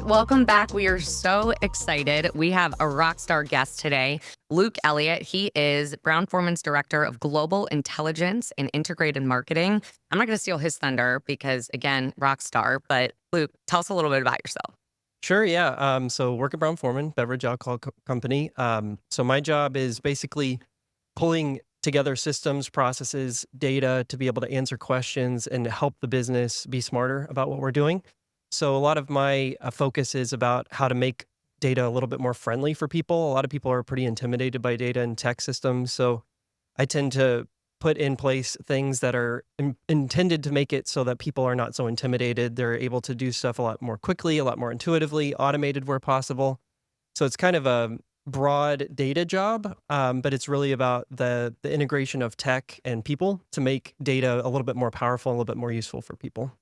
welcome back. We are so excited. We have a rock star guest today, Luke Elliott. He is Brown Forman's Director of Global Intelligence and Integrated Marketing. I'm not going to steal his thunder because, again, rock star. But Luke, tell us a little bit about yourself. Sure, yeah. So work at Brown Forman, beverage alcohol company. So my job is basically pulling together systems, processes, data to be able to answer questions and help the business be smarter about what we're doing. So a lot of my focus is about how to make data a little bit more friendly for people. A lot of people are pretty intimidated by data and tech systems. So I tend to put in place things that are intended to make it so that people are not so intimidated. They're able to do stuff a lot more quickly, a lot more intuitively, automated where possible. So it's kind of a broad data job, but it's really about the integration of tech and people to make data a little bit more powerful, a little bit more useful for people.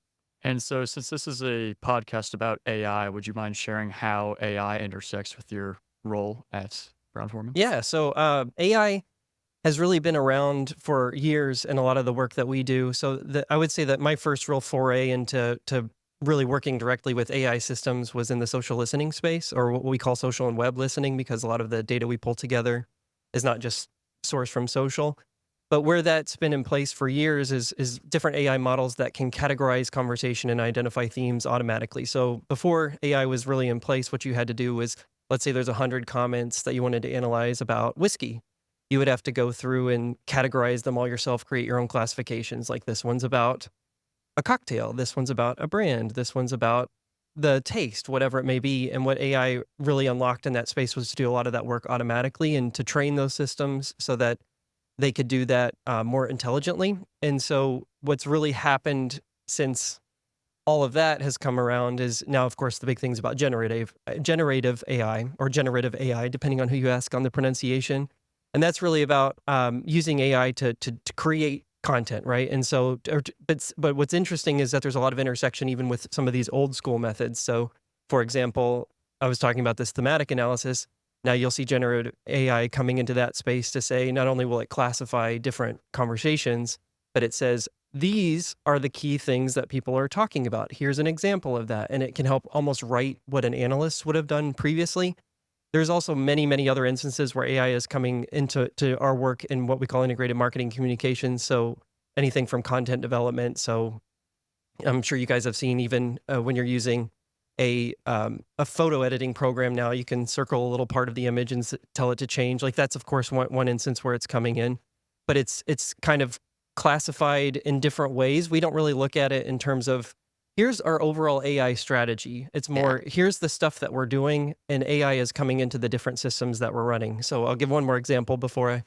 And so, since this is a podcast about AI, would you mind sharing how AI intersects with your role at Brown Forman? Yeah, so AI has really been around for years in a lot of the work that we do. So I would say that my first real foray into really working directly with AI systems was in the social listening space, or what we call social and web listening, because a lot of the data we pull together is not just sourced from social. But where that's been in place for years is different AI models that can categorize conversation and identify themes automatically. So before AI was really in place, what you had to do was, let's say there's 100 comments that you wanted to analyze about whiskey. You would have to go through and categorize them all yourself, create your own classifications. Like this one's about a cocktail, this one's about a brand, this one's about the taste, whatever it may be. And what AI really unlocked in that space was to do a lot of that work automatically and to train those systems so that they could do that more intelligently. And so what's really happened since all of that has come around is now, of course, the big things about generative AI or generative AI, depending on who you ask on the pronunciation. And that's really about using AI to create content, right? And so, but what's interesting is that there's a lot of intersection even with some of these old school methods. So, for example, I was talking about this thematic analysis. Now you'll see generative AI coming into that space to say, not only will it classify different conversations, but it says, these are the key things that people are talking about. Here's an example of that. And it can help almost write what an analyst would have done previously. There's also many, many other instances where AI is coming into our work in what we call integrated marketing communications. So anything from content development. So I'm sure you guys have seen even when you're using a photo editing program now, you can circle a little part of the image and tell it to change. Like that's, of course, one instance where it's coming in. But it's kind of classified in different ways. We don't really look at it in terms of, here's our overall AI strategy. It's more, here's the stuff that we're doing, and AI is coming into the different systems that we're running. So I'll give one more example before I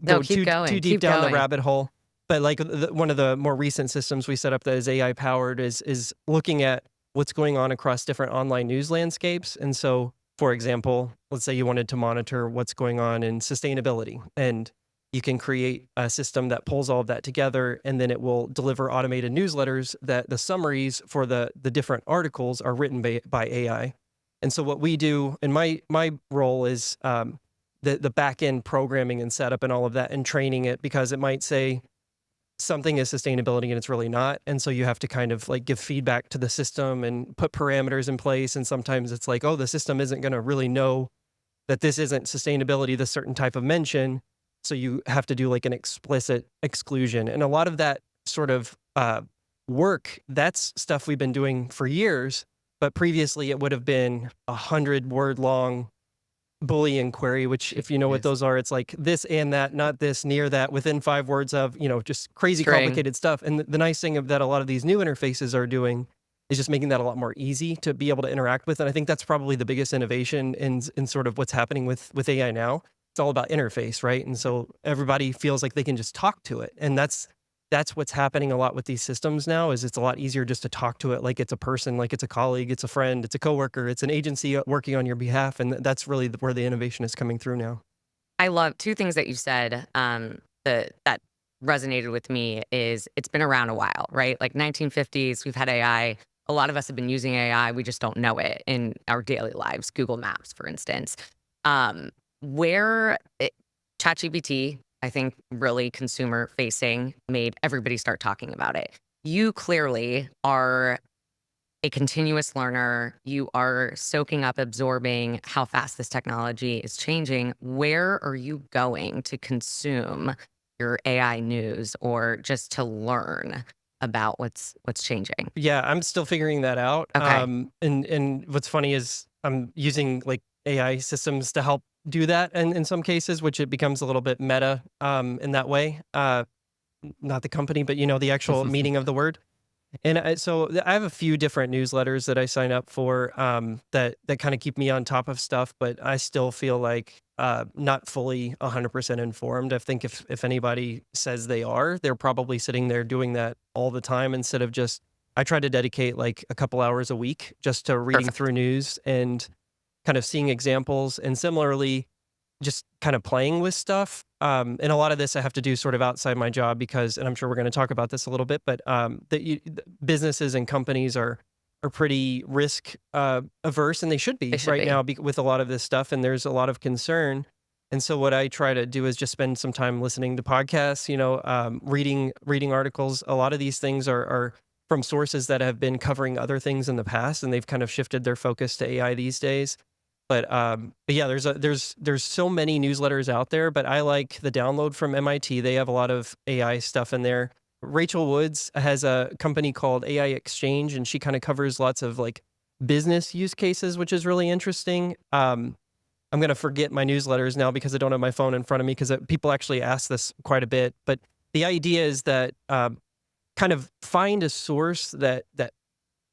go too deep down the rabbit hole. But like one of the more recent systems we set up that is AI powered is looking at what's going on across different online news landscapes. And so, for example, let's say you wanted to monitor what's going on in sustainability, and you can create a system that pulls all of that together, and then it will deliver automated newsletters that the summaries for the different articles are written by AI. And so what we do, and my role is the back end programming and setup and all of that and training it, because it might say something is sustainability and it's really not. And so you have to kind of like give feedback to the system and put parameters in place. And sometimes it's like, oh, the system isn't going to really know that this isn't sustainability, this certain type of mention. So you have to do like an explicit exclusion. And a lot of that sort of work, that's stuff we've been doing for years. But previously it would have been 100-word long Boolean query, which if you know what those are, it's like this and that, not this, near that, within 5 words of, just crazy complicated stuff. And the nice thing of that a lot of these new interfaces are doing is just making that a lot more easy to be able to interact with. And I think that's probably the biggest innovation in sort of what's happening with AI now. It's all about interface, right? And so everybody feels like they can just talk to it. And that's what's happening a lot with these systems now, is it's a lot easier just to talk to it like it's a person, like it's a colleague, it's a friend, it's a coworker, it's an agency working on your behalf. And that's really where the innovation is coming through now. I love 2 things that you said that resonated with me is it's been around a while, right? Like 1950s, we've had AI. A lot of us have been using AI. We just don't know it in our daily lives. Google Maps, for instance. ChatGPT, I think, really consumer facing, made everybody start talking about it. You clearly are a continuous learner. You are soaking up, absorbing how fast this technology is changing. Where are you going to consume your AI news or just to learn about what's changing? Yeah, I'm still figuring that out. Okay. And what's funny is I'm using like AI systems to help do that, and in some cases, which it becomes a little bit meta in that way. Not the company, but the actual meaning of the word. And I have a few different newsletters that I sign up for that kind of keep me on top of stuff, but I still feel like not fully 100% informed. I think if anybody says they are, they're probably sitting there doing that all the time instead of just. I try to dedicate like a couple hours a week just to reading Perfect. through news and kind of seeing examples, and similarly just kind of playing with stuff. And a lot of this I have to do sort of outside my job because, and I'm sure we're going to talk about this a little bit, but the businesses and companies are pretty risk averse, and they should be It should right be. now with a lot of this stuff. And there's a lot of concern. And so what I try to do is just spend some time listening to podcasts, reading articles. A lot of these things are from sources that have been covering other things in the past, and they've kind of shifted their focus to AI these days. But yeah, there's so many newsletters out there, but I like the Download from MIT. They have a lot of AI stuff in there. Rachel Woods has a company called AI Exchange, and she kind of covers lots of like business use cases, which is really interesting. I'm gonna forget my newsletters now because I don't have my phone in front of me because people actually ask this quite a bit. But the idea is that kind of find a source that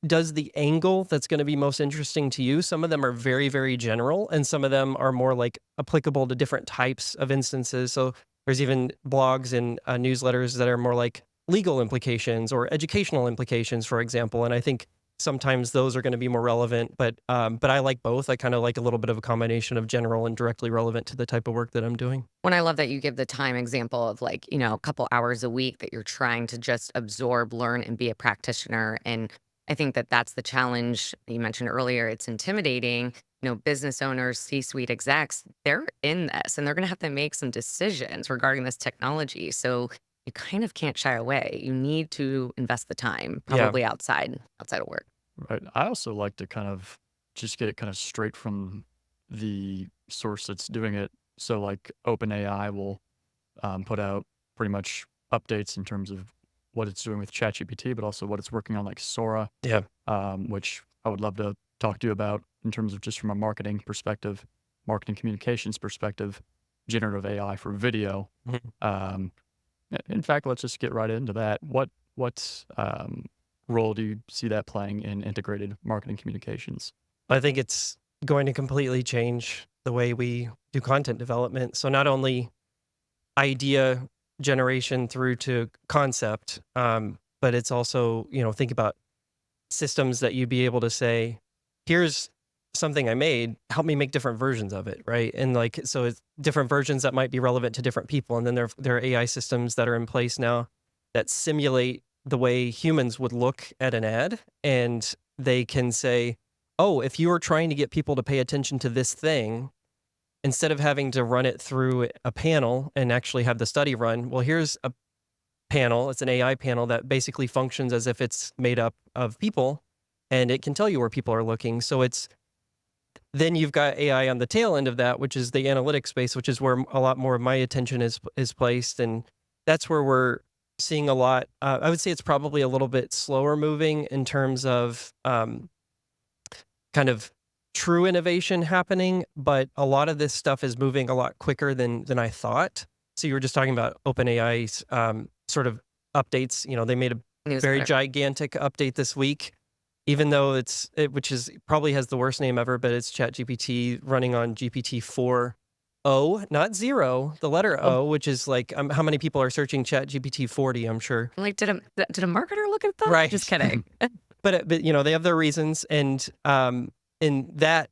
does the angle that's going to be most interesting to you. Some of them are very, very general, and some of them are more like applicable to different types of instances. So there's even blogs and newsletters that are more like legal implications or educational implications, for example. And I think sometimes those are going to be more relevant, but I like both. I kind of like a little bit of a combination of general and directly relevant to the type of work that I'm doing. When I love that you give the time example of like, a couple hours a week that you're trying to just absorb, learn, and be a practitioner. And I think that that's the challenge that you mentioned earlier. It's intimidating. Business owners, C-suite execs, they're in this and they're going to have to make some decisions regarding this technology. So you kind of can't shy away. You need to invest the time, Yeah. probably outside of work. Right. I also like to kind of just get it kind of straight from the source that's doing it. So like OpenAI will put out pretty much updates in terms of what it's doing with ChatGPT, but also what it's working on like Sora, Yeah. which I would love to talk to you about in terms of just from a marketing perspective, marketing communications perspective, generative AI for video. Mhm. In fact, let's just get right into that. What role do you see that playing in integrated marketing communications? I think it's going to completely change the way we do content development. So not only idea generation through to concept, but it's also, think about systems that you'd be able to say, here's something I made, help me make different versions of it, right? And like, so it's different versions that might be relevant to different people. And then there are AI systems that are in place now that simulate the way humans would look at an ad. And they can say, oh, if you are trying to get people to pay attention to this thing, instead of having to run it through a panel and actually have the study run, well, here's a panel. It's an AI panel that basically functions as if it's made up of people, and it can tell you where people are looking. So then you've got AI on the tail end of that, which is the analytics space, which is where a lot more of my attention is placed. And that's where we're seeing a lot. I would say it's probably a little bit slower moving in terms of kind of true innovation happening, but a lot of this stuff is moving a lot quicker than I thought. So you were just talking about OpenAI's sort of updates. They made a very Newsletter. gigantic update this week, even though which is probably has the worst name ever, but it's ChatGPT running on GPT 4.0, not 0, the letter O, which is like how many people are searching ChatGPT 40, I'm sure. Like, did a marketer look at that? Right. Just kidding. But they have their reasons, and that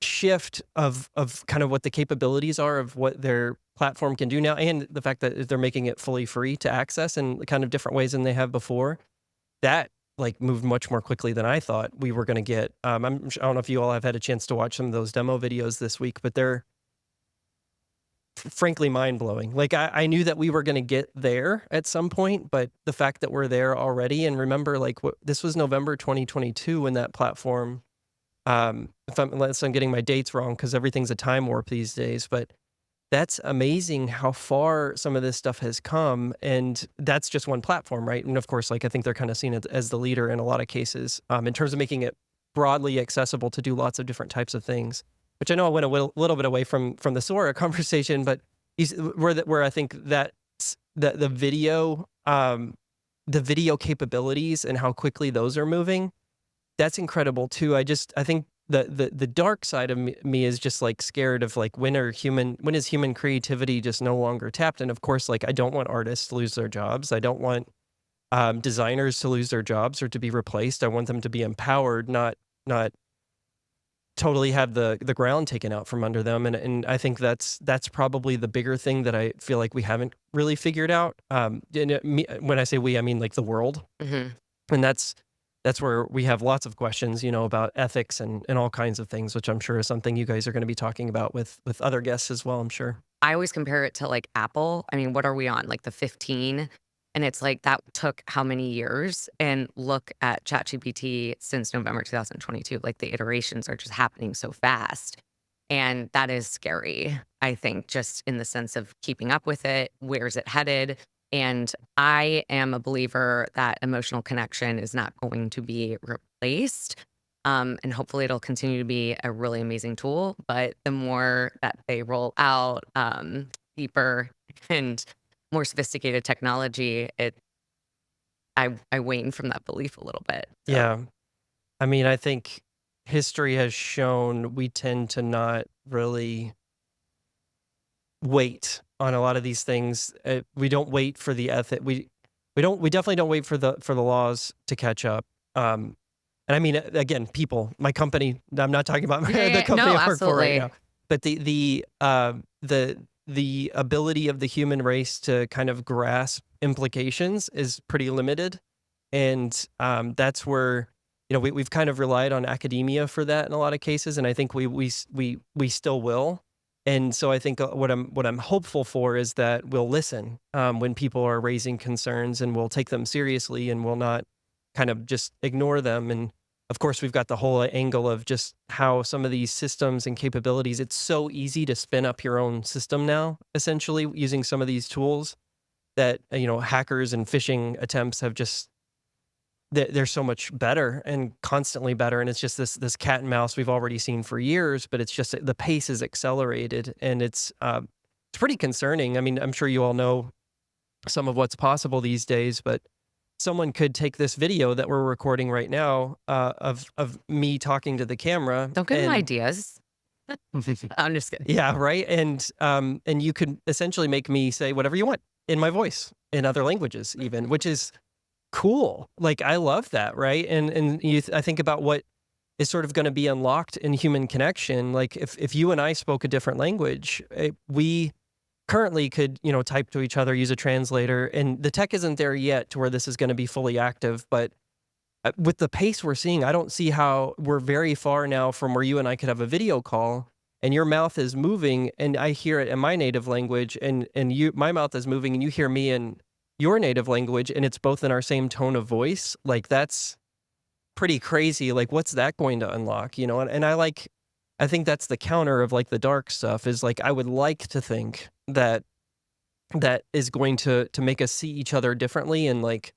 shift of kind of what the capabilities are of what their platform can do now, and the fact that they're making it fully free to access in kind of different ways than they have before, that like moved much more quickly than I thought we were going to get. I don't know if you all have had a chance to watch some of those demo videos this week, but they're frankly mind-blowing. Like I knew that we were going to get there at some point, but the fact that we're there already, and remember, like this was November 2022 when that platform, unless I'm getting my dates wrong because everything's a time warp these days, but that's amazing how far some of this stuff has come, and that's just one platform, right? And of course, like I think they're kind of seen as the leader in a lot of cases, in terms of making it broadly accessible to do lots of different types of things. Which I know I went a little bit away from the Sora conversation, but where I think that the video capabilities and how quickly those are moving, that's incredible too. I think the dark side of me is just like scared of like when is human creativity just no longer tapped? And of course, like I don't want artists to lose their jobs. I don't want designers to lose their jobs or to be replaced. I want them to be empowered, not totally have the ground taken out from under them. And I think that's probably the bigger thing that I feel like we haven't really figured out. When I say we, I mean like the world. Mm-hmm. And that's where we have lots of questions, about ethics and all kinds of things, which I'm sure is something you guys are going to be talking about with other guests as well, I'm sure. I always compare it to like Apple. I mean, what are we on? Like the 15? And it's like that took how many years? And look at ChatGPT since November 2022. Like the iterations are just happening so fast. And that is scary, I think, just in the sense of keeping up with it. Where's it headed? And I am a believer that emotional connection is not going to be replaced. And hopefully it'll continue to be a really amazing tool. But the more that they roll out deeper and more sophisticated technology, I wane from that belief a little bit. So. Yeah. I mean, I think history has shown we tend to not really wait on a lot of these things. We don't wait for the ethic. We definitely don't wait for the laws to catch up. And I mean, again, people, my company, I'm not talking about the company I work for right now, but the ability of the human race to kind of grasp implications is pretty limited. And that's where, we've kind of relied on academia for that in a lot of cases. And I think we still will. And so I think what I'm hopeful for is that we'll listen when people are raising concerns, and we'll take them seriously, and we'll not kind of just ignore them. And of course, we've got the whole angle of just how some of these systems and capabilities, it's so easy to spin up your own system now, essentially, using some of these tools that, hackers and phishing attempts have just, they're so much better and constantly better. And it's just this cat and mouse we've already seen for years, but it's just the pace is accelerated, and it's pretty concerning. I mean, I'm sure you all know some of what's possible these days, but someone could take this video that we're recording right now of me talking to the camera. Don't give them ideas. I'm just kidding. Yeah, right. And you could essentially make me say whatever you want in my voice, in other languages even, which is cool. Like, I love that, right? And I think about what is sort of going to be unlocked in human connection. Like if you and I spoke a different language, we currently could, type to each other, use a translator, and the tech isn't there yet to where this is going to be fully active. But with the pace we're seeing, I don't see how we're very far now from where you and I could have a video call and your mouth is moving and I hear it in my native language, and my mouth is moving and you hear me in your native language, and it's both in our same tone of voice. Like, that's pretty crazy. Like, what's that going to unlock? And I think that's the counter of like the dark stuff, is like, I would like to think that is going to make us see each other differently and like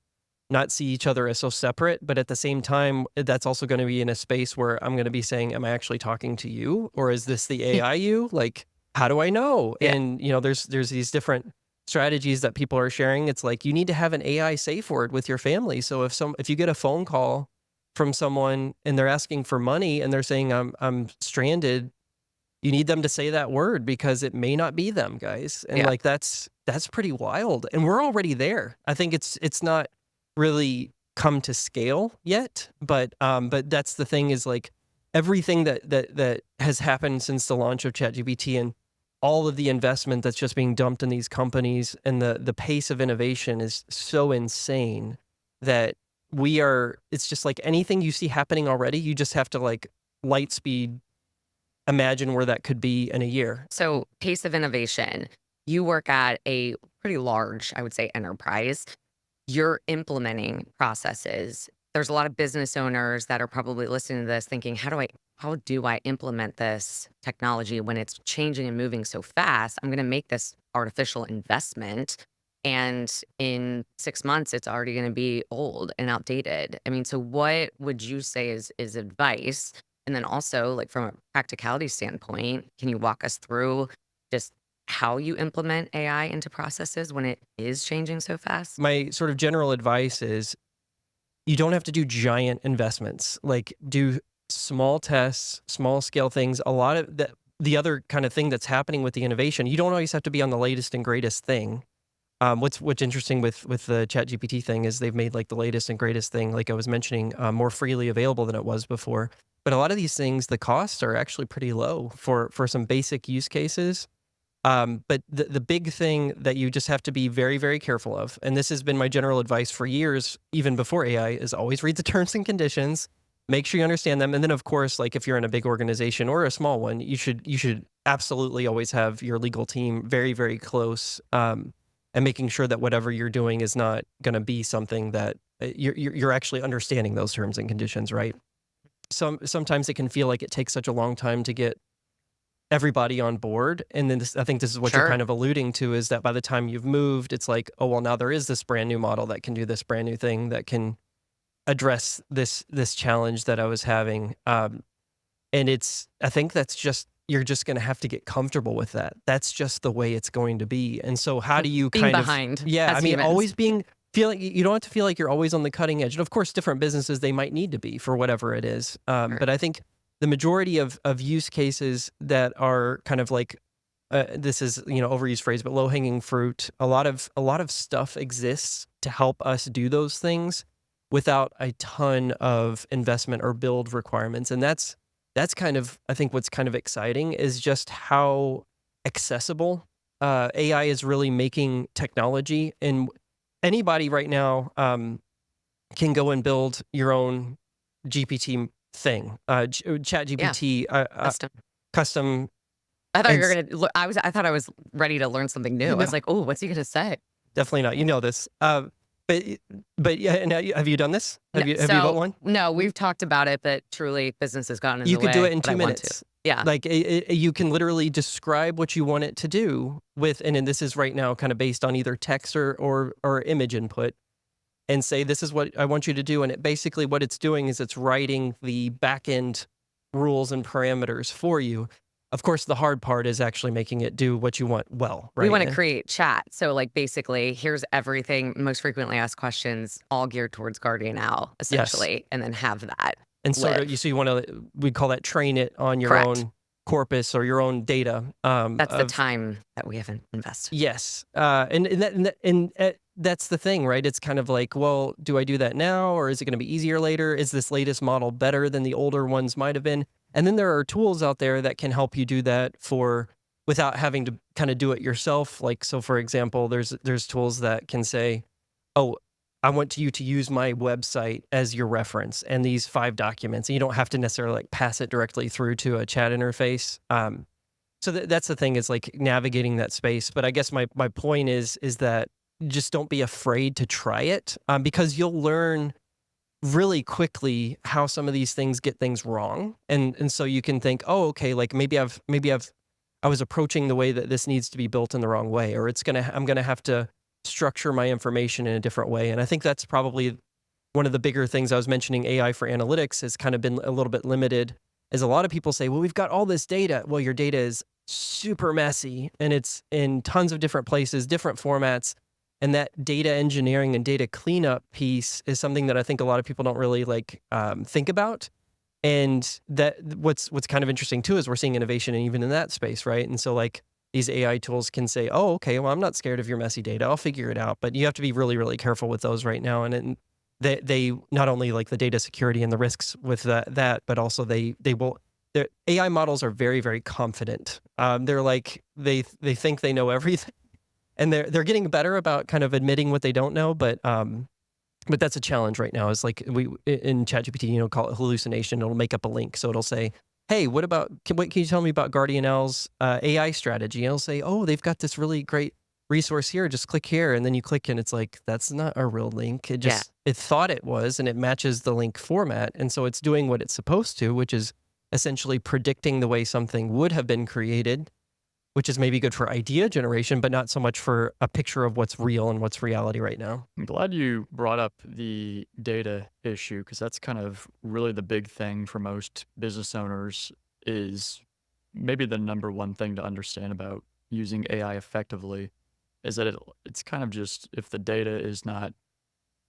not see each other as so separate. But at the same time, that's also going to be in a space where I'm going to be saying, am I actually talking to you? Or is this the AI you? Like, how do I know? Yeah. And, there's these different strategies that people are sharing. It's like, you need to have an AI safe word with your family. So if you get a phone call from someone and they're asking for money and they're saying, I'm stranded, you need them to say that word because it may not be them, guys. And like, that's pretty wild. And we're already there. I think it's not really come to scale yet, but that's the thing, is like everything that has happened since the launch of ChatGPT and all of the investment that's just being dumped in these companies and the pace of innovation is so insane that it's just like anything you see happening already, you just have to like light speed imagine where that could be in a year. So, pace of innovation. You work at a pretty large, I would say, enterprise. You're implementing processes. There's a lot of business owners that are probably listening to this thinking, how do I implement this technology when it's changing and moving so fast? I'm going to make this artificial investment. And in 6 months, it's already going to be old and outdated. I mean, so what would you say is advice? And then also, like from a practicality standpoint, can you walk us through just how you implement AI into processes when it is changing so fast? My sort of general advice is you don't have to do giant investments. Like do small tests, small scale things. A lot of the other kind of thing that's happening with the innovation, you don't always have to be on the latest and greatest thing. What's interesting with the Chat GPT thing is they've made like the latest and greatest thing, like I was mentioning, more freely available than it was before. But a lot of these things, the costs are actually pretty low for some basic use cases. But the big thing that you just have to be very, very careful of, and this has been my general advice for years, even before AI, is always read the terms and conditions, make sure you understand them. And then of course, like if you're in a big organization or a small one, you should absolutely always have your legal team very, very close, and making sure that whatever you're doing is not going to be something that you're actually understanding those terms and conditions, right? Sometimes it can feel like it takes such a long time to get everybody on board. And then I think this is what you're Sure. kind of alluding to, is that by the time you've moved, it's like, oh, well, now there is this brand new model that can do this brand new thing that can address this challenge that I was having. And I think that's just, you're just going to have to get comfortable with that. That's just the way it's going to be. And so how do you Being kind of, behind yeah, as I mean, humans. always feeling, you don't have to feel like you're always on the cutting edge. And of course, different businesses, they might need to be for whatever it is. Sure. But I think the majority of use cases that are kind of like, this is, overused phrase, but low hanging fruit. A lot of stuff exists to help us do those things without a ton of investment or build requirements. And that's kind of, I think what's kind of exciting is just how accessible AI is really making technology. And anybody right now can go and build your own GPT thing, Chat GPT, Custom. custom. I thought you and were gonna. I thought I was ready to learn something new. I was like, oh, what's he gonna say? Definitely not. You know this. But yeah, and have you done this? Have you So, built one? No, we've talked about it, but truly, business has gotten in You the could way. do it in but I 2 want to. minutes. Yeah. Like you can literally describe what you want it to do with, and this is right now kind of based on either text or image input, and say, this is what I want you to do. And it basically, what it's doing is it's writing the back end rules and parameters for you. Of course, the hard part is actually making it do what you want well, right? We want to create chat. So, like, basically, here's everything, most frequently asked questions, all geared towards Guardian Owl, essentially, and then have that. And so live. so you want to, we call that train it on your Correct. own corpus or your own data. That's the time that we haven't invested. Yes. That's the thing, right? It's kind of like, well, do I do that now, or is it going to be easier later? Is this latest model better than the older ones might have been? And then there are tools out there that can help you do that without having to kind of do it yourself. Like, so for example, there's tools that can say, oh, I want you to use my website as your reference and these 5 documents. And you don't have to necessarily like pass it directly through to a chat interface. So that's the thing, is like navigating that space. But I guess my point is that just don't be afraid to try it, because you'll learn really quickly how some of these things get things wrong. And so you can think, oh, okay, like maybe I was approaching the way that this needs to be built in the wrong way, or I'm going to have to structure my information in a different way. And I think that's probably one of the bigger things. I was mentioning AI for analytics has kind of been a little bit limited, as a lot of people say, well, we've got all this data. Well, your data is super messy and it's in tons of different places, different formats. And that data engineering and data cleanup piece is something that I think a lot of people don't really think about. And that what's kind of interesting too is we're seeing innovation even in that space, right? And so like these AI tools can say, oh, okay, well, I'm not scared of your messy data. I'll figure it out. But you have to be really, really careful with those right now. And they not only like the data security and the risks with that, but also their AI models are very, very confident. They're like, they think they know everything. And they're getting better about kind of admitting what they don't know, but that's a challenge right now. Is like we in ChatGPT, call it hallucination. It'll make up a link, so it'll say, hey, what can you tell me about Guardian L's AI strategy? And it'll say, oh, they've got this really great resource here. Just click here. And then you click and it's like, that's not a real link. Yeah. It thought it was, and it matches the link format. And so it's doing what it's supposed to, which is essentially predicting the way something would have been created, which is maybe good for idea generation, but not so much for a picture of what's real and what's reality right now. I'm glad you brought up the data issue because that's kind of really the big thing for most business owners is maybe the number one thing to understand about using AI effectively is that it's kind of just if the data is not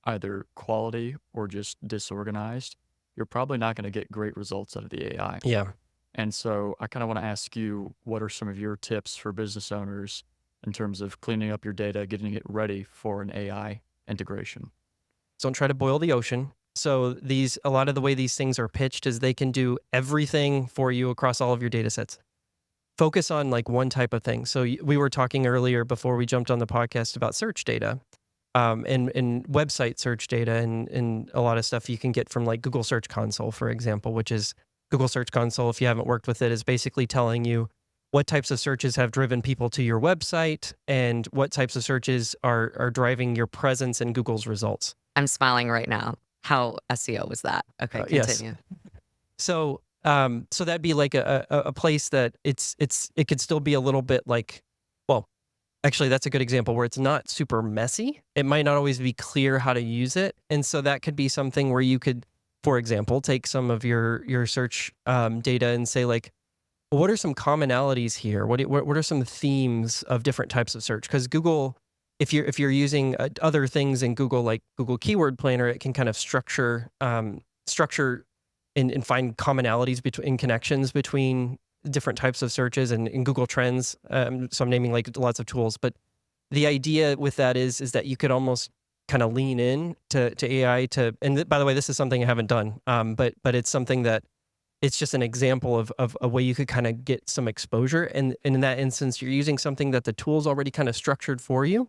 either quality or just disorganized, you're probably not going to get great results out of the AI. Yeah. And so I kind of want to ask you, what are some of your tips for business owners in terms of cleaning up your data, getting it ready for an AI integration? Don't try to boil the ocean. So a lot of the way these things are pitched is they can do everything for you across all of your data sets. Focus on like one type of thing. So we were talking earlier before we jumped on the podcast about search data, and website search data and a lot of stuff you can get from like Google Search Console, for example, which is Google Search Console, if you haven't worked with it, is basically telling you what types of searches have driven people to your website and what types of searches are driving your presence in Google's results. I'm smiling right now. How SEO was that? Okay, Yes. continue. So that'd be like a place that it could still be a little bit like, well, actually that's a good example where it's not super messy. It might not always be clear how to use it. And so that could be something where you could, for example, take some of your search data and say like, well, what are some commonalities here? What are some themes of different types of search? Because Google, if you're using other things in Google, like Google Keyword Planner, it can kind of structure and find commonalities between connections between different types of searches and in Google Trends. So I'm naming like lots of tools, but the idea with that is that you could almost kind of lean in to AI and by the way, this is something I haven't done, but it's something that it's just an example of a way you could kind of get some exposure. And in that instance, you're using something that the tool's already kind of structured for you.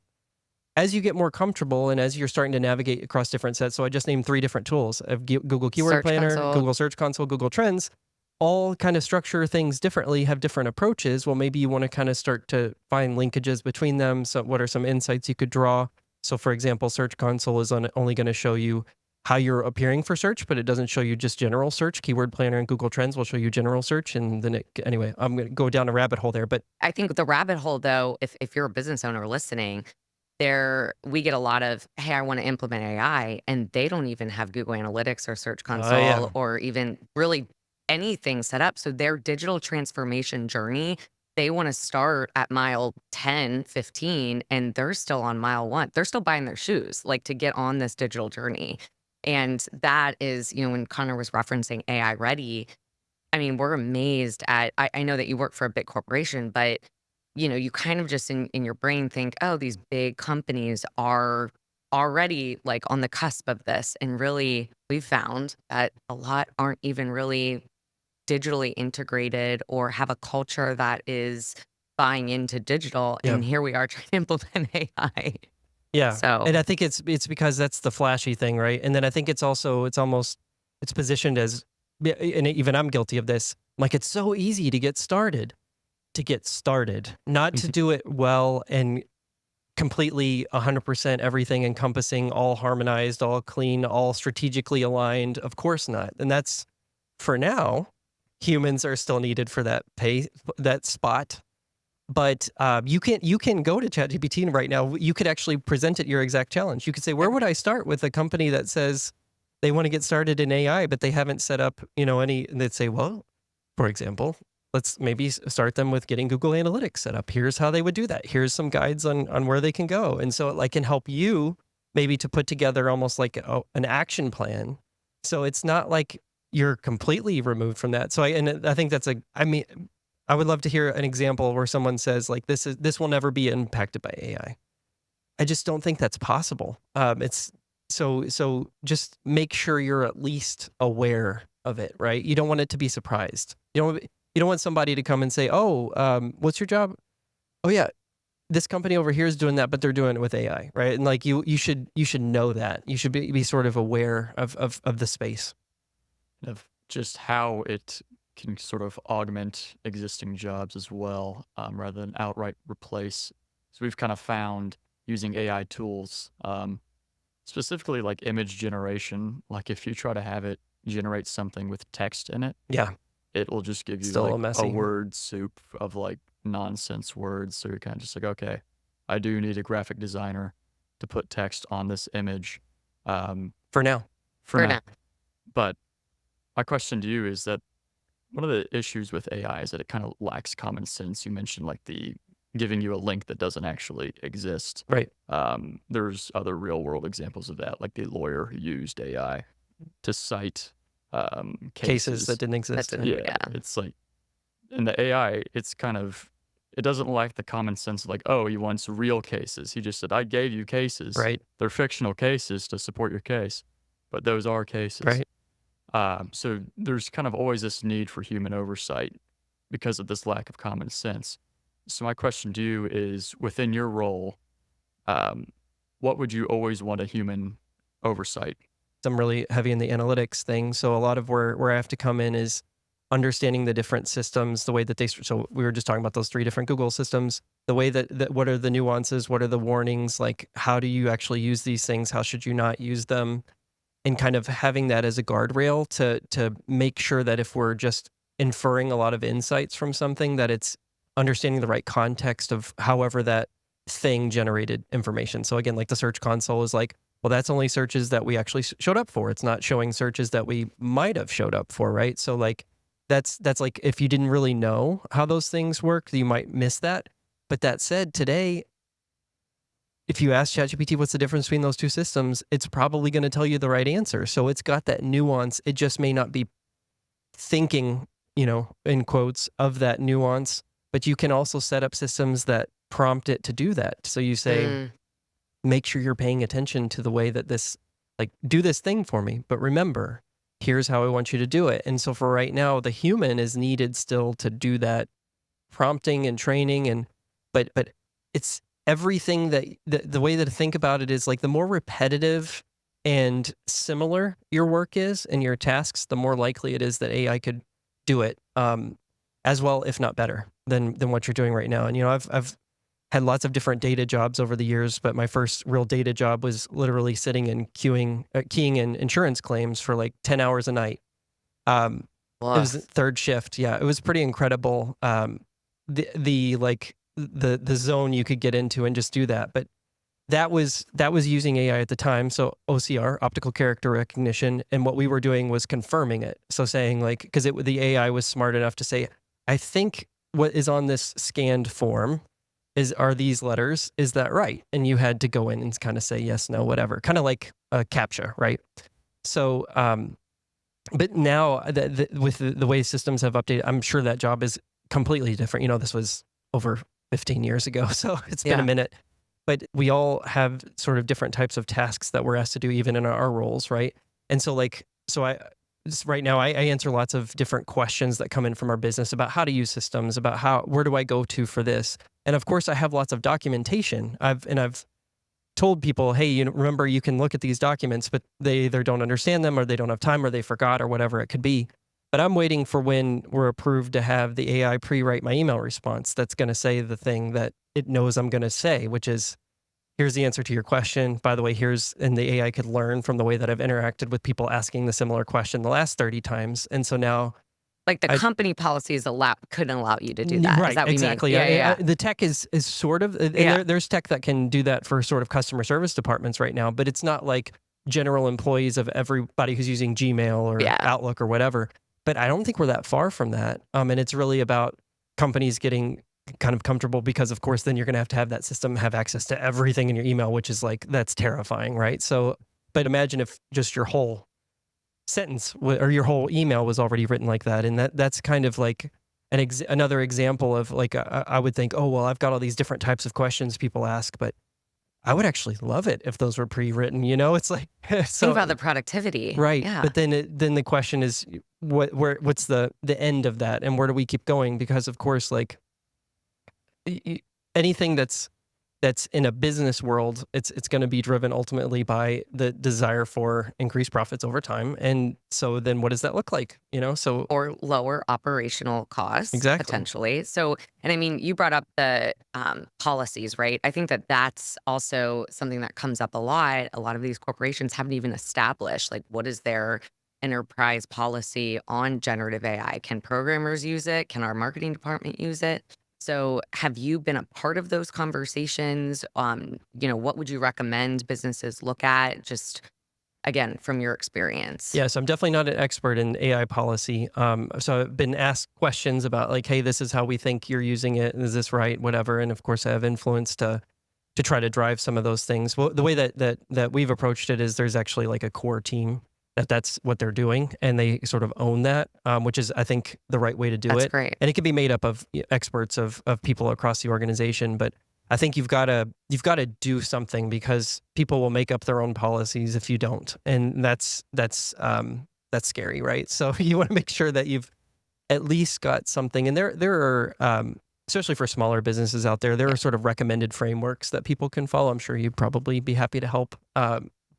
As you get more comfortable and as you're starting to navigate across different sets, so I just named 3 different tools of Google Keyword Search Planner, Console. Google Search Console, Google Trends, all kind of structure things differently, have different approaches. Well, maybe you want to kind of start to find linkages between them. So what are some insights you could draw? So for example, Search Console is only going to show you how you're appearing for search, but it doesn't show you just general search. Keyword Planner and Google Trends will show you general search. And then anyway, I'm going to go down a rabbit hole there, but I think the rabbit hole, though, if you're a business owner listening, we get a lot of, hey, I want to implement AI, and they don't even have Google Analytics or Search Console yeah. or even really anything set up. So their digital transformation journey, they want to start at mile 10, 15, and they're still on mile 1. They're still buying their shoes, like to get on this digital journey. And that is, when Connor was referencing AI ready, I mean, we're amazed at, I know that you work for a big corporation, but you kind of just in your brain think, oh, these big companies are already like on the cusp of this. And really, we've found that a lot aren't even really digitally integrated or have a culture that is buying into digital. Yeah. And here we are trying to implement AI. Yeah. So, And I think it's because that's the flashy thing, right? And then I think it's positioned as, and even I'm guilty of this, like it's so easy to get started, not to do it well and completely 100% everything encompassing, all harmonized, all clean, all strategically aligned. Of course not. And that's, for now, humans are still needed for that spot. But you can go to ChatGPT right now. You could actually present it your exact challenge. You could say, where would I start with a company that says they want to get started in AI, but they haven't set up, any, and they'd say, well, for example, let's maybe start them with getting Google Analytics set up. Here's how they would do that. Here's some guides on where they can go. And so it can help you maybe to put together almost like an action plan. So it's not like you're completely removed from that. So I think I would love to hear an example where someone says like, this will never be impacted by AI. I just don't think that's possible. So just make sure you're at least aware of it, right? You don't want it to be surprised. You don't want somebody to come and say, oh, what's your job? Oh yeah, this company over here is doing that, but they're doing it with AI, right? And like you should know that. You should be sort of aware of the space. Of just how it can sort of augment existing jobs as well, rather than outright replace. So we've kind of found using AI tools, specifically like image generation, like if you try to have it generate something with text in it, Yeah, it will just give you still like a messy. word soup of like nonsense words. So you're kind of just like, okay, I do need a graphic designer to put text on this image, For now. for For now. now. But my question to you is that one of the issues with AI is that it kind of lacks common sense. You mentioned like the giving you a link that doesn't actually exist. Right. There's other real world examples of that, like the lawyer who used AI to cite Cases that didn't exist. didn't- Yeah, Yeah. it's like in the AI, it's kind of it doesn't lack the common sense of like, oh, he wants real cases. He just said, I gave you cases. Right. They're fictional cases to support your case, but those are cases. Right. So there's kind of always this need for human oversight because of this lack of common sense. So my question to you is, within your role, what would you always want a human oversight? I'm really heavy in the analytics thing. So a lot of where I have to come in is understanding the different systems, the way that so we were just talking about those 3 different Google systems, the way that what are the nuances, what are the warnings, like how do you actually use these things, how should you not use them, and kind of having that as a guardrail to make sure that if we're just inferring a lot of insights from something, that it's understanding the right context of however that thing generated information. So again, like the Search Console is like, well, that's only searches that we actually showed up for. It's not showing searches that we might have showed up for, right? So like that's like if you didn't really know how those things work, you might miss that. But that said, today, if you ask ChatGPT what's the difference between those 2 systems, it's probably going to tell you the right answer. So it's got that nuance. It just may not be thinking, in quotes, of that nuance, but you can also set up systems that prompt it to do that. So you say, make sure you're paying attention to the way that this, like, do this thing for me. But remember, here's how I want you to do it. And so for right now, the human is needed still to do that prompting and training. But it's everything that the way that to think about it is like the more repetitive and similar your work is and your tasks, the more likely it is that AI could do it as well, if not better than what you're doing right now. And I've had lots of different data jobs over the years, but my first real data job was literally sitting and keying in insurance claims for like 10 hours a night. It was third shift. Yeah, it was pretty incredible. The zone you could get into and just do that. But that was using AI at the time. So OCR, optical character recognition. And what we were doing was confirming it. So saying like, because the AI was smart enough to say, I think what is on this scanned form are these letters, is that right? And you had to go in and kind of say yes, no, whatever, kind of like a CAPTCHA, right? So, but now with the way systems have updated, I'm sure that job is completely different. This was over 15 years ago, so it's been a minute. But we all have sort of different types of tasks that we're asked to do, even in our roles, right? And so right now I answer lots of different questions that come in from our business about how to use systems, about where do I go to for this? And of course I have lots of documentation. I've told people, hey, remember you can look at these documents, but they either don't understand them or they don't have time or they forgot or whatever it could be. But I'm waiting for when we're approved to have the AI pre-write my email response that's going to say the thing that it knows I'm going to say, which is, here's the answer to your question. By the way, and the AI could learn from the way that I've interacted with people asking the similar question the last 30 times. And so now, like the company policies couldn't allow you to do that. Right, Is that what exactly. you mean? Yeah. The tech is sort of, and there's tech that can do that for sort of customer service departments right now, but it's not like general employees of everybody who's using Gmail or Outlook or whatever. But I don't think we're that far from that. And it's really about companies getting kind of comfortable, because of course then you're going to have that system have access to everything in your email, which is like, that's terrifying, right? So, but imagine if just your whole sentence or your whole email was already written like that. And that's kind of like another example of like, I would think, oh, well, I've got all these different types of questions people ask, but I would actually love it if those were pre-written, it's like, so, think about the productivity. Right. Yeah. But then the question is, what's the end of that, and where do we keep going? Because of course, like anything that's that's in a business world, it's going to be driven ultimately by the desire for increased profits over time. And so then what does that look like? So Or lower operational costs, exactly. potentially. So, and I mean, you brought up the policies, right? I think that that's also something that comes up a lot. A lot of these corporations haven't even established, like, what is their enterprise policy on generative AI? Can programmers use it? Can our marketing department use it? So, have you been a part of those conversations? What would you recommend businesses look at? Just again, from your experience. Yes, I'm definitely not an expert in AI policy. So I've been asked questions about like, hey, this is how we think you're using it. Is this right? Whatever. And of course, I have influence to try to drive some of those things. Well, the way that we've approached it is there's actually like a core team that's what they're doing, and they sort of own that, which is I think the right way to do That's it. great. And it can be made up of experts of people across the organization, but I think you've got to do something because people will make up their own policies if you don't, and that's scary, right? So you want to make sure that you've at least got something. And there are especially for smaller businesses out there, there are sort of recommended frameworks that people can follow. I'm sure you'd probably be happy to help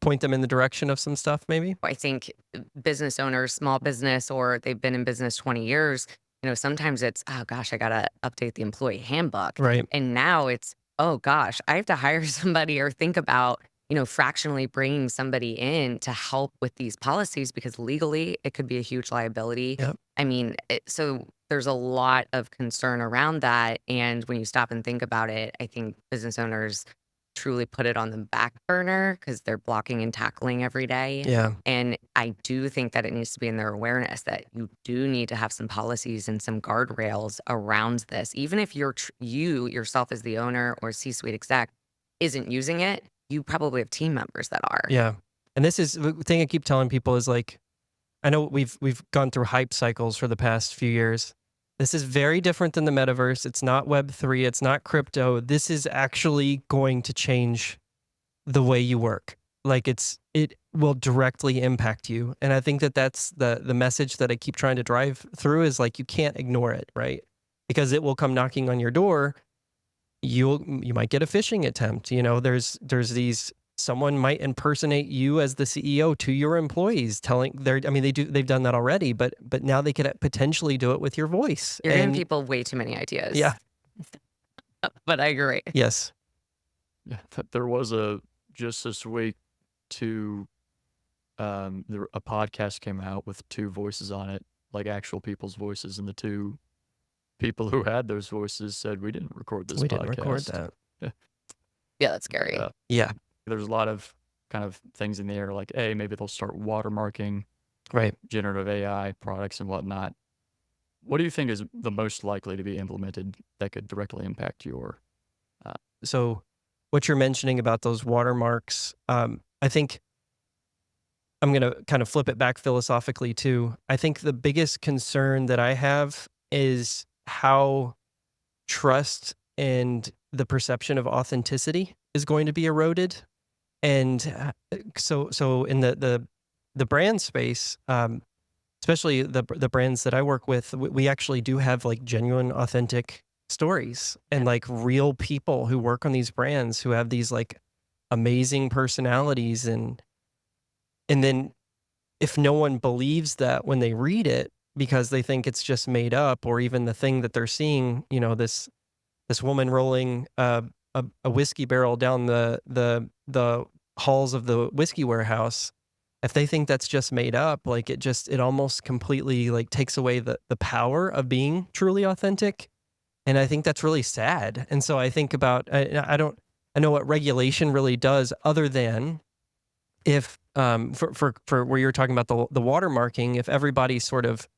point them in the direction of some stuff, maybe. I think business owners, small business, or they've been in business 20 years, sometimes it's, oh gosh, I got to update the employee handbook. Right. And now it's, oh gosh, I have to hire somebody or think about, fractionally bringing somebody in to help with these policies because legally it could be a huge liability. Yep. I mean, so there's a lot of concern around that. And when you stop and think about it, I think business owners truly put it on the back burner because they're blocking and tackling every day. Yeah. And I do think that it needs to be in their awareness that you do need to have some policies and some guardrails around this. Even if you yourself as the owner or C-suite exec isn't using it, you probably have team members that are. Yeah. And this is the thing I keep telling people is like, I know we've gone through hype cycles for the past few years. This is very different than the metaverse. It's not Web3. It's not crypto. This is actually going to change the way you work. Like it will directly impact you. And I think that's the message that I keep trying to drive through is like, you can't ignore it, right? Because it will come knocking on your door. You might get a phishing attempt. There's these, someone might impersonate you as the CEO to your employees they've done that already, but now they could potentially do it with your voice. You're giving people way too many ideas. Yeah. But I agree. Yes. Yeah, there was just this week, a podcast came out with two voices on it, like actual people's voices, and the two people who had those voices said, we didn't record this podcast. We didn't record that. Yeah, that's scary. Yeah. There's a lot of kind of things in the air, like, hey, maybe they'll start watermarking Right. generative AI products and whatnot. What do you think is the most likely to be implemented that could directly impact your? So what you're mentioning about those watermarks, I think I'm going to kind of flip it back philosophically too. I think the biggest concern that I have is how trust and the perception of authenticity is going to be eroded. And so in the brand space, especially the brands that I work with, we actually do have like genuine, authentic stories and like real people who work on these brands who have these like amazing personalities. And then if no one believes that when they read it, because they think it's just made up, or even the thing that they're seeing, this woman rolling a whiskey barrel down the halls of the whiskey warehouse, if they think that's just made up, like it almost completely like takes away the power of being truly authentic. And I think that's really sad. And so I think about, I know what regulation really does, other than if for where you're talking about the watermarking, if everybody's sort of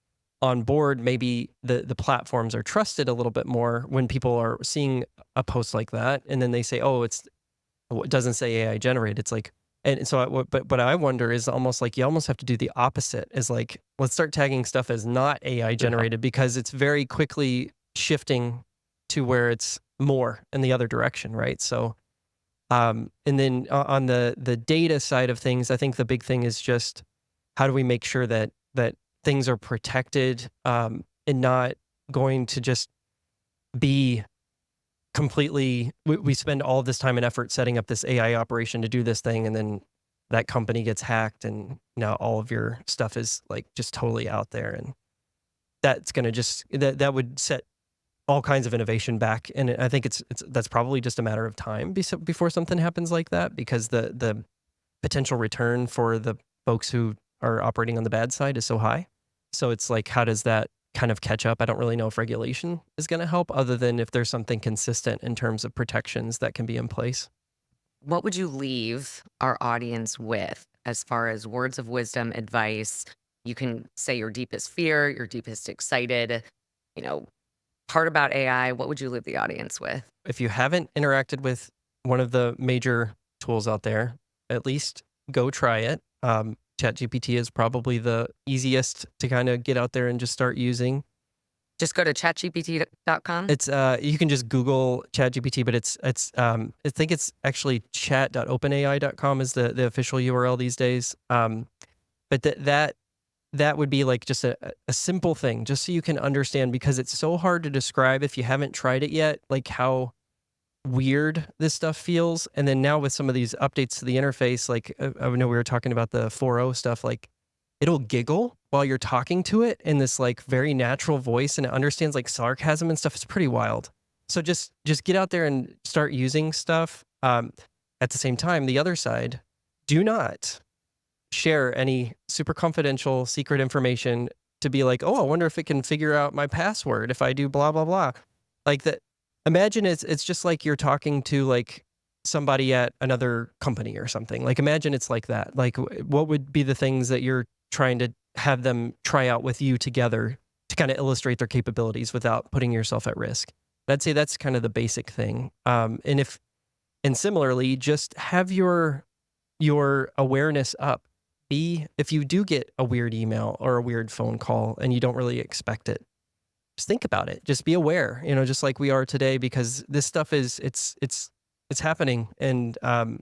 on board, maybe the platforms are trusted a little bit more when people are seeing a post like that, and then they say, "Oh, it doesn't say AI generated." It's like, and so, what I wonder is almost like you almost have to do the opposite. Is like, let's start tagging stuff as not AI generated because it's very quickly shifting to where it's more in the other direction, right? So, and then on the data side of things, I think the big thing is just how do we make sure that things are protected and not going to just be completely, we spend all this time and effort setting up this AI operation to do this thing, and then that company gets hacked, and now all of your stuff is like just totally out there, and that's going to just that would set all kinds of innovation back. And I think that's probably just a matter of time before something happens like that, because the potential return for the folks who are operating on the bad side is so high. So it's like, how does that kind of catch up? I don't really know if regulation is going to help, other than if there's something consistent in terms of protections that can be in place. What would you leave our audience with as far as words of wisdom, advice? You can say your deepest fear, your deepest excited, part about AI. What would you leave the audience with? If you haven't interacted with one of the major tools out there, at least go try it. ChatGPT is probably the easiest to kind of get out there and just start using. Just go to chatgpt.com. It's you can just Google ChatGPT, but it's I think it's actually chat.openai.com is the official URL these days. But that would be like just a simple thing, just so you can understand, because it's so hard to describe if you haven't tried it yet, like how weird this stuff feels. And then now with some of these updates to the interface, like I know we were talking about the 4.0 stuff, like it'll giggle while you're talking to it in this like very natural voice, and it understands like sarcasm and stuff. It's pretty wild. So just get out there and start using stuff. At the same time, the other side, do not share any super confidential secret information to be like, oh, I wonder if it can figure out my password if I do blah, blah, blah. Like that. Imagine it's just like you're talking to like somebody at another company or something. Like imagine it's like that. Like what would be the things that you're trying to have them try out with you together to kind of illustrate their capabilities without putting yourself at risk? I'd say that's kind of the basic thing. And similarly, just have your awareness up. If you do get a weird email or a weird phone call and you don't really expect it, just think about it. Just be aware, just like we are today, because this stuff it's happening, and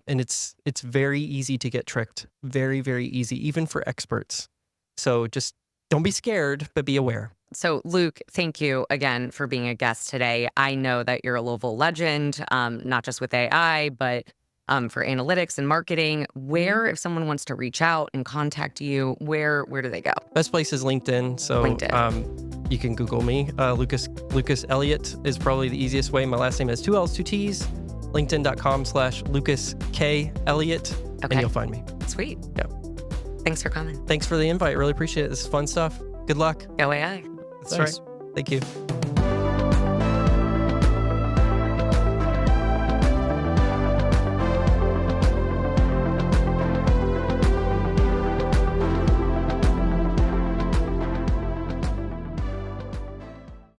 it's very easy to get tricked. Very, very easy, even for experts. So just don't be scared, but be aware. So Luke, thank you again for being a guest today. I know that you're a Louisville legend, not just with AI, but for analytics and marketing. Where, if someone wants to reach out and contact you, where do they go? Best place is LinkedIn. So you can Google me. Lucas Elliott is probably the easiest way. My last name has 2 L's, 2 T's. LinkedIn.com/Lucas K Elliott, and you'll find me. Sweet. Yeah. Thanks for coming. Thanks for the invite. Really appreciate it. This is fun stuff. Good luck. Go AI. That's right. Thank you.